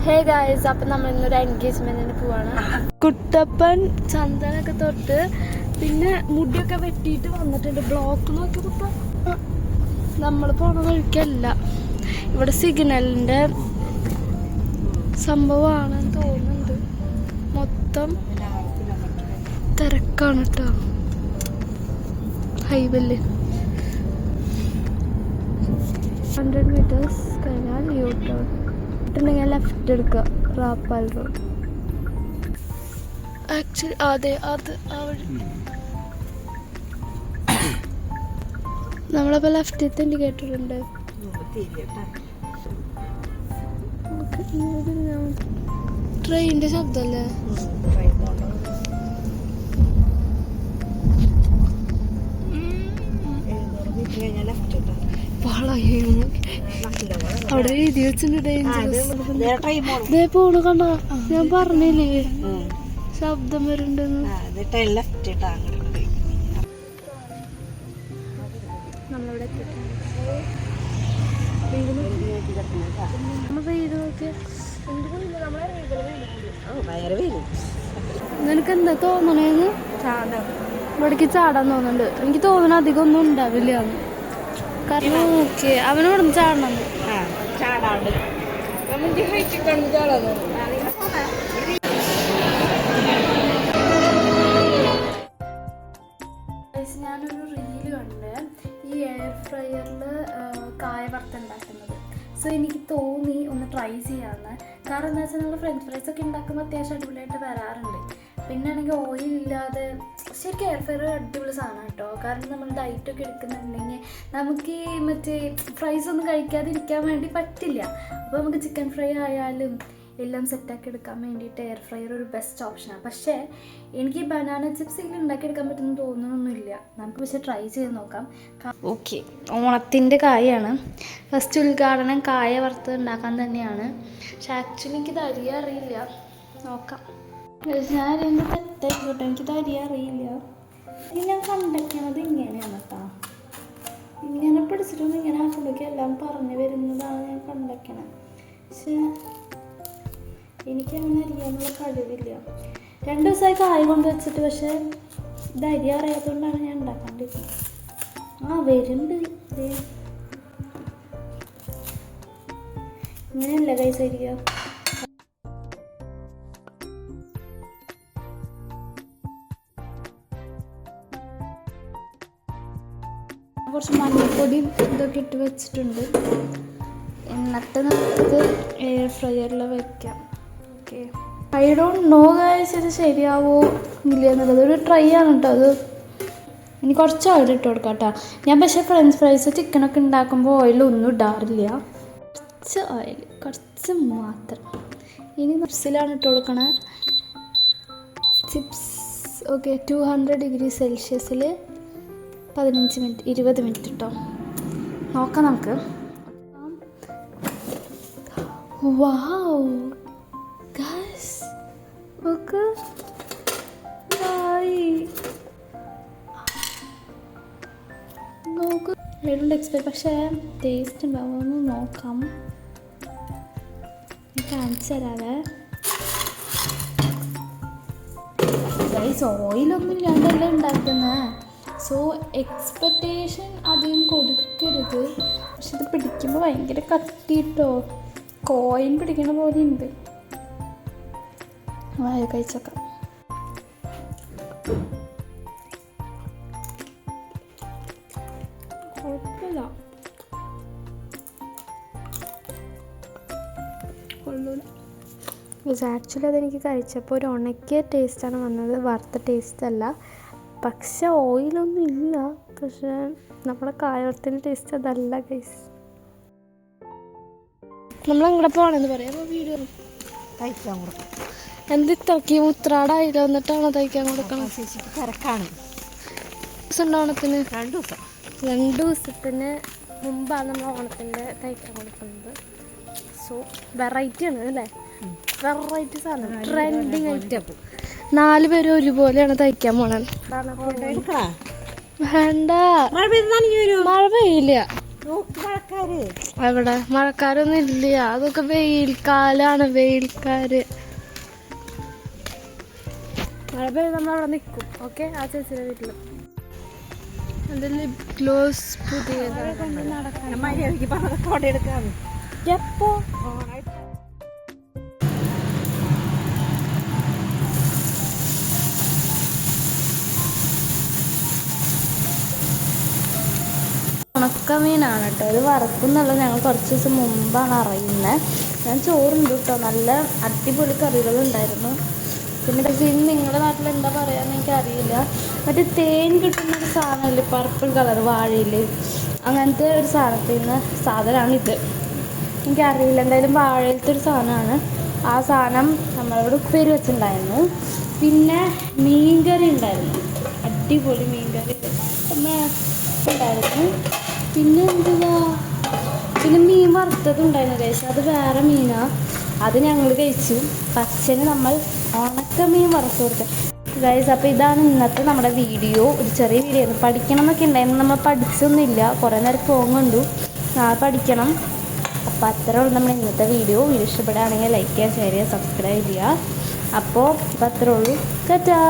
Hey guys, അപ്പം നമ്മൾ ഇന്നൊരു എൻഗേജ്മെന്റിന് പോവാണ്. കുട്ടപ്പൻ ചന്ദനൊക്കെ തൊട്ട് പിന്നെ മുടിയൊക്കെ വെട്ടിയിട്ട് വന്നിട്ടുണ്ട്. ബ്ലോക്ക് നോക്കി കുട്ട. നമ്മൾ പോണ വഴിക്കല്ല, ഇവിടെ സിഗ്നലിന്റെ സംഭവമാണെന്ന് തോന്നുന്നുണ്ട്. മൊത്തം തിരക്കാണ് കേട്ടോ ഹൈവേല്. 100 മീറ്റേഴ്സ് കഴിഞ്ഞാൽ യൂ ടേൺ ിട്ടുണ്ടെങ്കിൽ ലെഫ്റ്റ് എടുക്കുക, റാപ്പാൽ റോഡ്. ആക്ച്വലി അതെ, അത് അവിടെ നമ്മളപ്പോൾ ലെഫ്റ്റത്തെ ഇൻഡിക്കേറ്റർ ഉണ്ട്. ട്രെയിനിന്റെ ശബ്ദമല്ലേ? അവിടെ എഴുതി വെച്ചിട്ടുണ്ട് പോണു. കണ്ട, ഞാൻ പറഞ്ഞില്ലേ ശബ്ദം വരുന്നുണ്ടെന്ന്. നമ്മളിവിടെ നിനക്ക് എന്താ തോന്നണേന്ന്? ഇവിടേക്ക് ചാടാൻ തോന്നുന്നുണ്ട്. എനിക്ക് തോന്നണ അധികം ഒന്നും ഉണ്ടാവില്ല. കാരണം ഓക്കെ അവനോട് ചാടണം. ഞാനൊരു റീല് കണ്ട് ഈ എയർ ഫ്രയറിൽ കായ വറുത്തുണ്ടാക്കുന്നത്. സോ എനിക്ക് തോന്നി ഒന്ന് ട്രൈ ചെയ്യാമെന്ന്. കാരണം എന്താ വെച്ചാൽ നമ്മൾ ഫ്രഞ്ച് ഫ്രൈസ് ഒക്കെ ഉണ്ടാക്കുമ്പോൾ അത്യാവശ്യം അടിപൊളിയായിട്ട് വരാറുണ്ട്. പിന്നെ ആണെങ്കിൽ ഓയിൽ ഇല്ലാതെ ശരിക്കും എയർ ഫ്രയർ അടിപൊളി സാധനം കേട്ടോ. കാരണം നമ്മൾ ഡയറ്റൊക്കെ എടുക്കുന്നുണ്ടെങ്കിൽ നമുക്ക് ഈ മറ്റേ ഫ്രൈസ് ഒന്നും കഴിക്കാതിരിക്കാൻ വേണ്ടി പറ്റില്ല. അപ്പോൾ നമുക്ക് ചിക്കൻ ഫ്രൈ ആയാലും എല്ലാം സെറ്റാക്കി എടുക്കാൻ വേണ്ടിയിട്ട് എയർ ഫ്രയർ ഒരു ബെസ്റ്റ് ഓപ്ഷനാണ്. പക്ഷേ എനിക്ക് ബനാന ചിപ്സ് ഇതിൽ ഉണ്ടാക്കിയെടുക്കാൻ പറ്റുമെന്ന് തോന്നുന്നൊന്നുമില്ല. നമുക്ക് പക്ഷേ ട്രൈ ചെയ്ത് നോക്കാം. ഓക്കെ, ഓണത്തിൻ്റെ കായാണ്. ഫസ്റ്റ് ഉദ്ഘാടനം കായ വറുത്ത് ഉണ്ടാക്കാൻ തന്നെയാണ്. പക്ഷെ ആക്ച്വലി എനിക്കിത് അറിയില്ല. നോക്കാം. ഞാൻ എന്ത് തെറ്റായിക്കോട്ടെ, എനിക്കിത് അറിയില്ല. ഇനി ഞാൻ കണ്ടക്കുന്നത് ഇങ്ങനെയാണ് കേട്ടോ. ഇങ്ങനെ പിടിച്ചിട്ടൊന്നും ഇങ്ങനെ ആക്കുമ്പോഴേക്കും എല്ലാം പറഞ്ഞു വരുന്നതാണ് ഞാൻ കണ്ടക്കണം. പക്ഷേ എനിക്കങ്ങനെ അറിയാനുള്ള കഴിവില്ല. 2 ദിവസമായി കായ കൊണ്ട് വെച്ചിട്ട്, പക്ഷേ ഇത് അറിയാത്തതുകൊണ്ടാണ് ഞാൻ ഉണ്ടാക്കാണ്ടിരിക്കുന്നത്. വരുന്നുണ്ട്. ഇങ്ങനെയല്ല കഴിച്ചിരിക്കുക. കുറച്ച് മഞ്ഞൾപ്പൊടി ഇതൊക്കെ ഇട്ട് വെച്ചിട്ടുണ്ട്. എന്നിട്ട് നമുക്ക് എയർ ഫ്രയറിൽ വയ്ക്കാം. Okay, I don't know guys ഇത് ശരിയാവോ ഇല്ല എന്നുള്ളത്. ഒരു ട്രൈ ആണ് കേട്ടോ അത്. ഇനി കുറച്ച് ഓയിൽ ഇട്ട് കൊടുക്കാം കേട്ടോ. ഞാൻ പക്ഷേ ഫ്രഞ്ച് ഫ്രൈസ് ചിക്കനൊക്കെ ഉണ്ടാക്കുമ്പോൾ ഓയിലൊന്നും ഇടാറില്ല. കുറച്ച് ഓയിൽ, കുറച്ച് മാത്രം. ഇനി ചിപ്സിലാണ് ഇട്ട് കൊടുക്കണേ. ചിപ്സ് ഓക്കെ, 200 ഡിഗ്രി സെൽഷ്യസിൽ 15 മിനിറ്റ് 20 മിനിറ്റ് കേട്ടോ. നോക്കാം നമുക്ക്. വൗ ഗൈസ്, നോക്ക്. നോക്ക്, വീണ്ടും എക്സ്പെക്ട്. പക്ഷേ ടേസ്റ്റ് ഉണ്ടാവുമെന്ന് നോക്കാം. കാണിച്ചു തരാതെ ഗൈസ്. ഓയിലൊന്നും ഇല്ലാണ്ടല്ലേ ഉണ്ടാക്കുന്നത്. സോ എക്സ്പെക്റ്റേഷൻ അധികം കൊടുക്കരുത്. പക്ഷെ ഇത് പിടിക്കുമ്പോൾ ഭയങ്കര കത്തിയിട്ടോ, കോയിൻ പിടിക്കണ പോലെ ഉണ്ട്. വായ കഴിച്ചേക്കാം. കുഴപ്പമില്ല, കൊള്ളൂല. ആക്ച്വലി അതെനിക്ക് കഴിച്ചപ്പോൾ ഒരു ഉണക്കിയ ടേസ്റ്റാണ് വന്നത്, വറുത്ത ടേസ്റ്റ് അല്ല. പക്ഷെ ഓയിലൊന്നും ഇല്ല. പക്ഷെ നമ്മുടെ കായവറുത്തിൻ്റെ ടേസ്റ്റ് അതല്ല ഗൈസ്. നമ്മളെങ്ങടെ പോകണമെന്ന് പറയാം. വീഡിയോ തയ്ക്കാൻ കൊടുക്കും. എന്ത് ഇത്രക്ക് ഉത്രാടായില്ല എന്നിട്ടാണോ തയ്ക്കാൻ കൊടുക്കണം? തിരക്കാണ്. ഓണത്തിന് 2 ദിവസത്തിന് മുമ്പാണ് നമ്മൾ ഓണത്തിൻ്റെ തയ്ക്കാൻ കൊടുക്കുന്നത്. സോ വെറൈറ്റി ആണ് അല്ലേ? വെറൈറ്റി സാധനം, ട്രെൻഡിങ് ഐറ്റം. 4 പേരും ഒരുപോലെയാണ് തയ്ക്കാൻ പോണത്. വേണ്ട, മഴ പെയ്യില്ല. അവിടെ മഴക്കാരൊന്നും ഇല്ല, അതൊക്കെ വെയിൽക്കാലാണ്. വെയിൽക്കാര് മഴ പെയ്ത് നമ്മളവിടെ നിൽക്കും. ഓക്കെ, ആ ചേച്ചിയുടെ വീട്ടില് എന്റെ ലിപ് ഗ്ലോസ് പുതിയതാണ്. എപ്പോ ഉണക്കമീനാണ് കേട്ടോ. ഇത് വറുക്കുന്നുള്ളത് ഞങ്ങൾ കുറച്ച് ദിവസം മുമ്പാണ് അറിയുന്നത്. ഞാൻ ചോറുണ്ട് കേട്ടോ, നല്ല അടിപൊളി കറികളുണ്ടായിരുന്നു. പിന്നെ പക്ഷേ ഇന്ന് നിങ്ങളുടെ നാട്ടിൽ എന്താ പറയാന്ന് എനിക്കറിയില്ല. മറ്റേ തേൻ കിട്ടുന്നൊരു സാധനമല്ലേ, പർപ്പിൾ കളർ വാഴയിൽ, അങ്ങനത്തെ ഒരു സാധനമാണ് ഇത്. എനിക്കറിയില്ല, എന്തായാലും വാഴയിലത്തെ ഒരു സാധനമാണ്. ആ സാധനം നമ്മളിവിടെ ഉപ്പേരി വെച്ചിട്ടുണ്ടായിരുന്നു. പിന്നെ മീൻകറി ഉണ്ടായിരുന്നു, അടിപൊളി മീൻകറി ഉണ്ടായിരുന്നു. പിന്നെ എന്തുവാ, പിന്നെ മീൻ വറുത്തതുണ്ടായിരുന്നു കഴിച്ചു. അത് വേറെ മീനാണ്, അത് ഞങ്ങൾ കഴിച്ചു. പച്ചന് നമ്മൾ ഉണക്കമീൻ വറുത്ത് കൊടുത്തു ഗൈസ്. അപ്പോൾ ഇതാണ് ഇന്നത്തെ നമ്മുടെ വീഡിയോ. ഒരു ചെറിയ വീഡിയോ ആയിരുന്നു. പഠിക്കണം എന്നൊക്കെ ഉണ്ടായിരുന്നു, നമ്മൾ പഠിച്ചൊന്നുമില്ല. കുറേ നേരം ഫോൺ കണ്ടു, നാളെ പഠിക്കണം. അപ്പോൾ അത്രേ ഉള്ളൂ നമ്മുടെ ഇന്നത്തെ വീഡിയോ. ഇഷ്ടപ്പെടുകയാണെങ്കിൽ ലൈക്ക് ചെയ്യുക, ഷെയർ ചെയ്യുക, സബ്സ്ക്രൈബ് ചെയ്യുക. അപ്പോൾ അത്രേ ഉള്ളൂ. ടാറ്റാ.